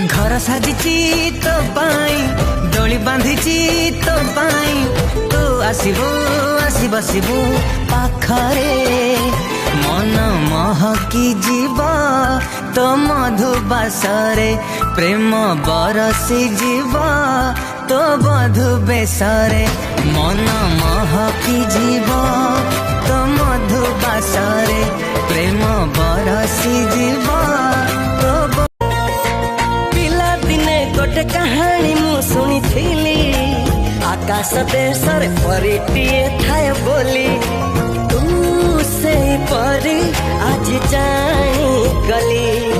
घर साजिची तो पाई डोली बांधिची तो पाई तू आसिबू आसी बसिबू पाखरे मन महकी जीव तो मधुबासरे प्रेम बरसी जीव तो बधु बेसरे मन महकी जीव तो मधुबासरे प्रेम बरसी जीव तो पिला दिने गोटे कहानी मु शुणी थी आकाश देशरे परिटिए थाए बोली तू से परी आज जाई गली।